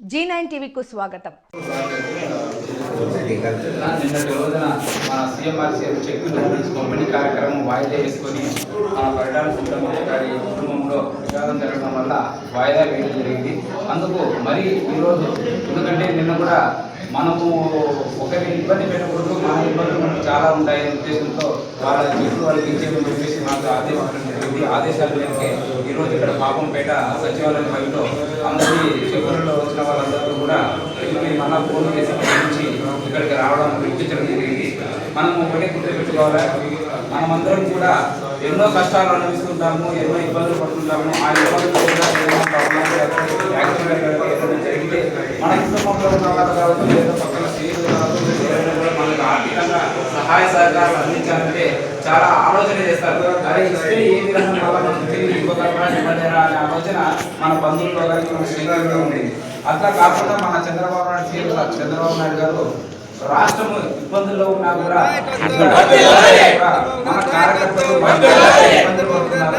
G9 టీవీకు స్వాగతం. నిన్నటి రోజున మన సీఎంఆర్సీఎఫ్ చెక్కులు పంపిణీ కార్యక్రమం వాయిదా వేసుకొని మన పరిటాల సుబ్రహ్మణ్య గారి కుటుంబంలో విషాదం జరగడం వల్ల వాయిదా వేయడం జరిగింది. అందుకు మరి ఈరోజు ఎందుకంటే నిన్న కూడా మనము ఒకరిని ఇబ్బంది పెట్టకూడదు, మన ఇబ్బందులు మనకు చాలా ఉంటాయనే ఉద్దేశంతో వాళ్ళ చెట్లు వాళ్ళకి ఇచ్చేమని చెప్పేసి మాకు ఆదేశించడం జరిగింది. ఆదేశాల మేరకే ఈరోజు ఇక్కడ పాపంపేట సచివాలయం బయటలో అందరి చెక్కులలో వచ్చిన వాళ్ళందరూ కూడా మన ఫోన్ చేసి నుంచి ఇక్కడికి రావడం గుర్తించడం జరిగింది. మనం ఒకటే గుర్తుపెట్టుకోవాలి, మనమందరం కూడా ఎన్నో కష్టాలు అనుభవిస్తుంటాము, ఎన్నో ఇబ్బందులు పడుతుంటాము. ఆ ఇబ్బందులు కూడా యాక్సిడెంట్ జరిగితే మన కుటుంబంలో ఉన్న వాళ్ళు కావచ్చు, లేదా పక్కన స్నేహితులు కావచ్చు, కూడా మనకు ఆర్థికంగా సహాయ సహకారాలు అందించాలంటే చాలా ఆలోచన చేస్తారు. అదే ఇస్తే ఏ విధంగా ఇంకొక ఇవ్వలేరా అనే ఆలోచన మన బంధువుల్లో కానీ మన స్నేహితుల్లో ఉండేది. అట్లా కాకుండా మన చంద్రబాబు నాయుడు గారు రాష్ట్రం ఇబ్బందుల్లో ఉన్నా కూడా మన కార్యకర్తలు ఇబ్బందులు పడుతున్నారు.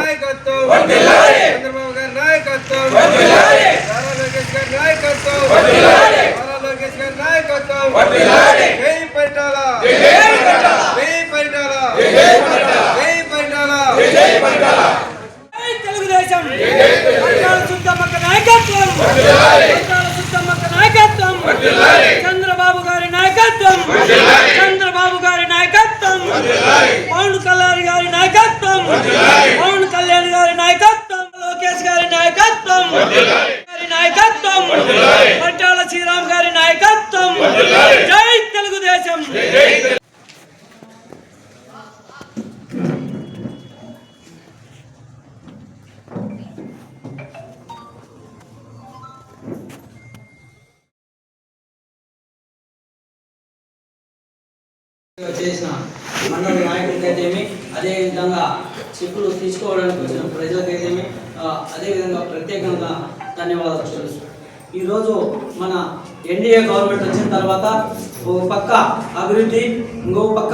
చంద్రబాబు గారి నాయకత్వం, చంద్రబాబు గారి నాయకత్వం, పవన్ కళ్యాణ్ గారి నాయకత్వం, పవన్ కళ్యాణ్ గారి నాయకత్వం, లోకేష్ గారి నాయకత్వం, నాయకత్వం, పట్టాల శ్రీరామ్ గారి నాయకత్వం. జై తెలుగుదేశం. చేసిన మండల నాయకులకైతేమి, అదేవిధంగా చెక్కులు తీసుకోవడానికి వచ్చిన ప్రజలకైతేమి అదేవిధంగా ప్రత్యేకంగా ధన్యవాదాలు తెలుసు. ఈరోజు మన ఎన్డీఏ గవర్నమెంట్ వచ్చిన తర్వాత ఒక పక్క అభివృద్ధి, ఇంకో పక్క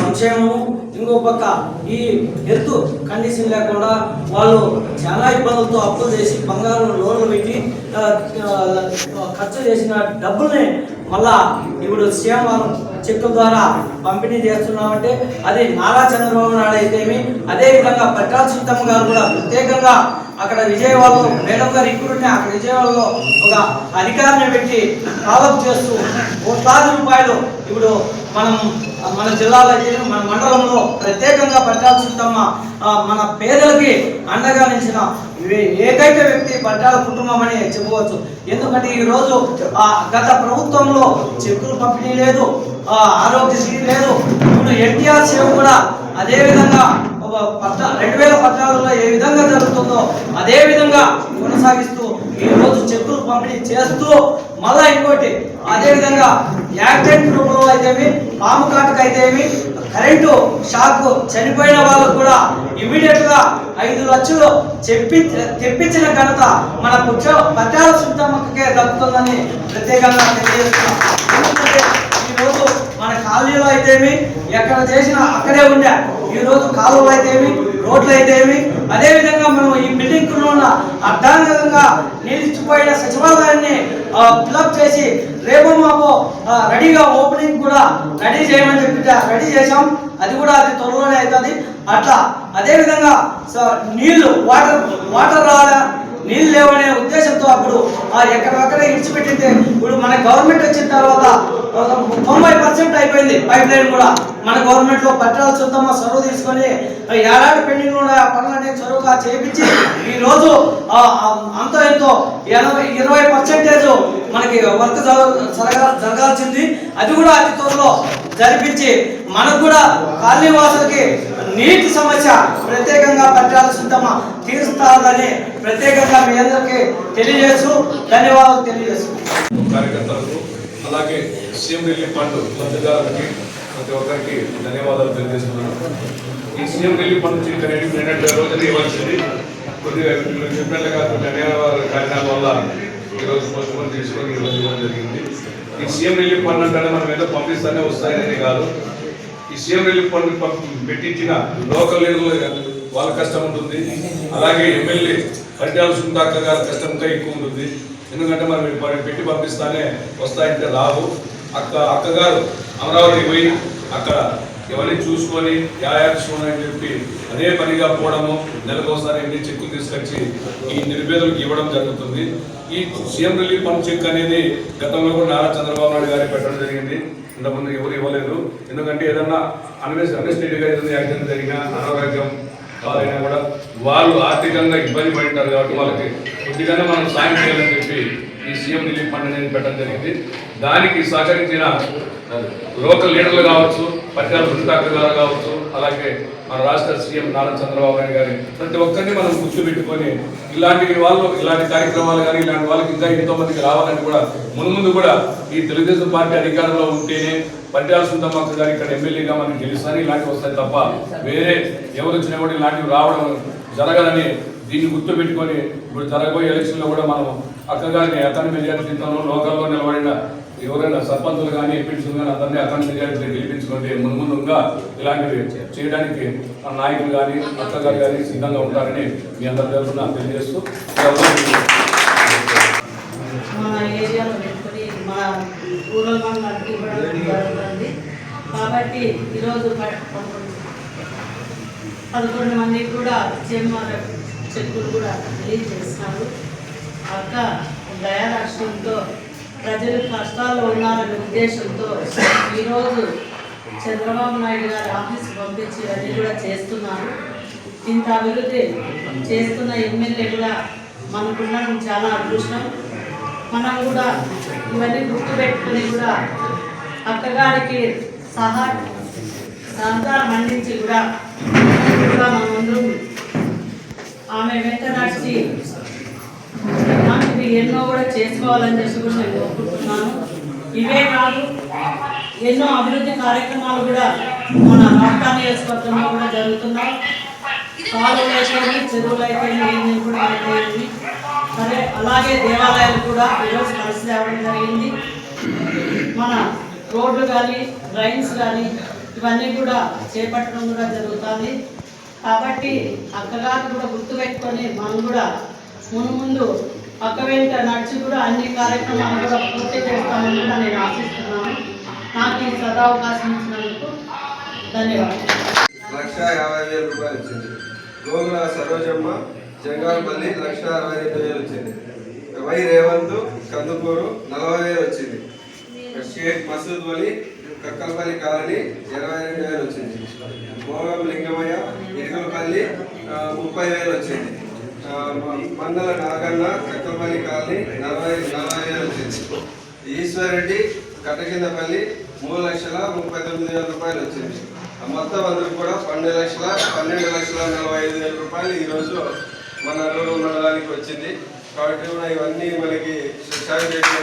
సంక్షేమము, ఇంకో పక్క ఈ హెల్త్ కండిషన్ లేకుండా వాళ్ళు చాలా ఇబ్బందులతో అప్పులు చేసి బంగారు లోన్లు పెట్టి ఖర్చు చేసిన డబ్బుల్ని మళ్ళా ఇప్పుడు సీఎం చెక్కుల ద్వారా పంపిణీ చేస్తున్నామంటే అది నారా చంద్రబాబు నాయుడు అయితేమి, అదేవిధంగా పట్టాల సుత్తమ్మ గారు కూడా ప్రత్యేకంగా అక్కడ విజయవాడలో మేడం గారు ఇక్కడ అక్కడ విజయవాడలో ఒక అధికారిని పెట్టి ఫాలోఅప్ చేస్తూ ₹1,00,000 ఇప్పుడు మన జిల్లాలో అయితే మన మండలంలో ప్రత్యేకంగా పట్టాల సుత్తమ్మ మన పేదలకి అండగా నిలిచిన ఏకైక వ్యక్తి పట్టాల కుటుంబం అని చెప్పవచ్చు. ఎందుకంటే ఈరోజు గత ప్రభుత్వంలో చెక్కులు పంపిణీ లేదు, ఆరోగ్యశ్రీ లేదు. ఇప్పుడు ఎన్టీఆర్ సేవ కూడా అదేవిధంగా 2014లో ఏ విధంగా జరుగుతుందో అదే విధంగా కొనసాగిస్తూ ఈరోజు చెక్కులు పంపిణీ చేస్తూ మళ్ళా ఇంకోటి అదేవిధంగా యాక్సిడెంట్ రూపంలో అయితేమి, పాము కాటుకు అయితేమి, కరెంటు షాక్ చనిపోయిన వాళ్ళకు కూడా ఇమీడియట్ గా 5 లక్షలు తెప్పించిన ఘనత మన పట్టాల సుత్తమ్మకే దక్కుతుందని ప్రత్యేకంగా తెలియజేస్తున్నాం. ఎందుకంటే ఈరోజు మన కాలనీలో అయితేమి ఎక్కడ చేసినా అక్కడే ఉండే, ఈరోజు కాలువలు అయితేమి, రోడ్లు అయితేమి, అదేవిధంగా మనం ఈ బిల్డింగ్ ఉన్న అర్ధాంగంగా నిలిచిపోయిన సచివాలయాన్ని ఫిలప్ చేసి రేపు మాకు రెడీగా ఓపెనింగ్ కూడా రెడీ చేయమని చెప్పి రెడీ చేసాం. అది కూడా అది త్వరలోనే అవుతుంది. అట్లా అదేవిధంగా నీళ్లు వాటర్ రాలే, నీళ్ళు లేవనే ఉద్దేశంతో అప్పుడు ఎక్కడెక్కడ ఇడిచిపెట్టింటే ఇప్పుడు మన గవర్నమెంట్ వచ్చిన తర్వాత 90% అయిపోయింది పైప్ లైన్ కూడా. మన గవర్నమెంట్ లో పట్టాల సుత్తమ్మ చొరవ తీసుకొని ఏడాది పెండింగ్ ఉన్న పనులనే చొరవగా చేయించి ఈ రోజు అంతో ఎంతో 20% మనకి వర్క్ జరగాల్సింది. అది కూడా అతి త్వరలో జరిపించి మనకు కూడా కాలనీ వాసులకి నీటి సమస్య ప్రత్యేకంగా పట్టాల సుత్తమ్మ తీరుస్తారని ప్రత్యేకంగా మీ అందరికీ తెలియజేస్తూ ధన్యవాదాలు తెలియజేస్తూ కార్యకర్తలకు అలాగే సీఎం రిలీఫ్ ఫండ్ లబ్ధిదారులకి ప్రతి ఒక్కరికి ధన్యవాదాలు తెలియజేస్తున్నాను. ఈ సీఎం రిలీఫ్ ఫండ్ నిన్నటి రోజున ఇవ్వాల్సింది కొద్దిగా చెప్పినట్లుగా కొన్ని అనివార్య కారణాల వల్ల ఈరోజు పోస్ట్పోన్ తీసుకొని ఈరోజు ఇవ్వడం జరిగింది. ఈ సీఎం రిలీఫ్ ఫండ్ అంటే మనం ఏదో పంపిస్తానే వస్తాయని కాదు. ఈ సీఎం రిలీఫ్ ఫండ్ పెట్టించిన లోకల్ లీడర్లు వాళ్ళ కష్టం ఉంటుంది, అలాగే ఎమ్మెల్యే పట్టాల సుందక్క గారి కష్టం ఇంకా ఎక్కువ ఉంటుంది. ఎందుకంటే మనం పెట్టి పంపిస్తానే వస్తాయంటే రావు. అక్కగారు అమరావతికి పోయి అక్కడ ఎవరిని చూసుకొని యాక్షన్ అని చెప్పి అదే పనిగా పోవడము, నెలకోసారి ఎన్ని చెక్కులు తీసుకొచ్చి ఈ నిరుపేదలకు ఇవ్వడం జరుగుతుంది. ఈ సీఎం రిలీఫ్ ఫండ్ చెక్ అనేది గతంలో కూడా నారా చంద్రబాబు నాయుడు గారికి పెట్టడం జరిగింది. ఇంతకుముందు ఎవరు ఇవ్వలేదు. ఎందుకంటే ఏదన్నా అన్ఎస్టేట్గా ఏదైనా యాక్సిడెంట్ జరిగినా, అనారోగ్యం వాళ్ళైనా కూడా వాళ్ళు ఆర్థికంగా ఇబ్బంది పడింటారు కాబట్టి వాళ్ళకి కొద్దిగా మనం సాయం చేయాలని చెప్పి ఈ సీఎం రిలీఫ్ ఫండ్ అనేది పెట్టడం జరిగింది. దానికి సహకరించిన లోకల్ లీడర్లు కావచ్చు, పట్టాల సునీతాకర్ గారు కావచ్చు, అలాగే మన రాష్ట్ర సీఎం నారా చంద్రబాబు నాయుడు గారి ప్రతి ఒక్కరిని మనం గుర్తుపెట్టుకొని ఇలాంటి కార్యక్రమాలు కానీ ఇలాంటి వాళ్ళకి ఇంకా ఎంతో మందికి రావాలని కూడా మున్ముందు కూడా ఈ తెలుగుదేశం పార్టీ అధికారంలో ఉంటేనే పట్టాల సునీతమ్మ గారు ఇక్కడ ఎమ్మెల్యేగా మనకి గెలుస్తారని ఇలాంటివి వస్తాయి తప్ప వేరే ఎవరు వచ్చినా కూడా ఇలాంటివి రావడం జరగాలని దీన్ని గుర్తుపెట్టుకొని ఇప్పుడు జరగబోయే ఎలక్షన్లో కూడా మనం అక్కగారిని అతని మెజారిటీతో లోకల్లో నిలబడిన ఎవరైనా సర్పంచులు కానీ ఎంపీటీసీలు కానీ అందరినీ అతని మెజారిటీలో గెలిపించుకుంటే మున్ముందుగా ఇలాంటివి చేయడానికి నాయకులు కానీ అక్కగారు కానీ సిద్ధంగా ఉంటారని మీ అందరి తరఫున తెలియజేస్తూ మన ఏరియాలో పెట్టుకొని మన రూరల్ మండలానికి ఇవ్వడం జరుగుతుంది. కాబట్టి ఈరోజు 11 మందికి కూడా చేమార్ చెక్కులు కూడా రిలీజ్ చేస్తున్నారు. అక్క దయాలక్ష్యంతో ప్రజలు కష్టాల్లో ఉన్నారనే ఉద్దేశంతో ఈరోజు చంద్రబాబు నాయుడు గారి ఆఫీస్కి పంపించి అన్నీ కూడా చేస్తున్నారు. ఇంత అభివృద్ధి చేస్తున్న ఎమ్మెల్యే కూడా మనకున్నది చాలా అదృష్టం. మనం కూడా ఇవన్నీ గుర్తుపెట్టుకుని కూడా అక్కగారికి సహకారం అందించి కూడా మనందరం ఆమె వెంట నడిచి ఇలాంటివి ఎన్నో కూడా చేసుకోవాలని చెప్పి కూడా నేను కోరుకుంటున్నాను. ఇవే కాదు, ఎన్నో అభివృద్ధి కార్యక్రమాలు కూడా మన రాష్ట్ర నియోజకవర్గంలో కూడా జరుగుతున్నాయి. కాలువలు అయితేనే, చెరువులు అయితేనే, కూడా అయితేనే సరే, అలాగే దేవాలయాలు కూడా ఈరోజు కలిసి రావడం జరిగింది. మన రోడ్లు కానీ డ్రైన్స్ కానీ ఇవన్నీ కూడా చేపట్టడం కూడా జరుగుతుంది. కాబట్టి అక్కగారు కూడా గుర్తుపెట్టుకొని మనం కూడా ముందు అక్క వెంట నడిచి కూడా అన్ని కార్యక్రమాలు కూడా పూర్తి చేస్తామని కూడా నేను ఆశిస్తున్నాను. నాకు ఈ సదావకాశం ఇచ్చినందుకు ధన్యవాదాలు. 1,50,000 రూపాయలు వచ్చింది. గోగుల సరోజమ్మ జంగాలపల్లి 1,62,000 వచ్చింది. వై రేవంత్ కందుకూరు 40,000 వచ్చింది. షేక్ మసూద్ వలి కక్కలపల్లి కాలనీ 22,000 వచ్చింది. మోగం లింగమయ్య ఇరుకలపల్లి 30,000 వచ్చింది. మందల నాగన్న కక్కలపల్లి కాలనీ 40,000 వచ్చింది. ఈశ్వరెడ్డి కట్టకిందపల్లి 3,39,000 రూపాయలు వచ్చింది. మొత్తం అందరికి కూడా 12,45,000 రూపాయలు ఈరోజు మన రూరల్ మండలానికి వచ్చింది. కాబట్టి ఇవన్నీ మనకి సాయం చేసిన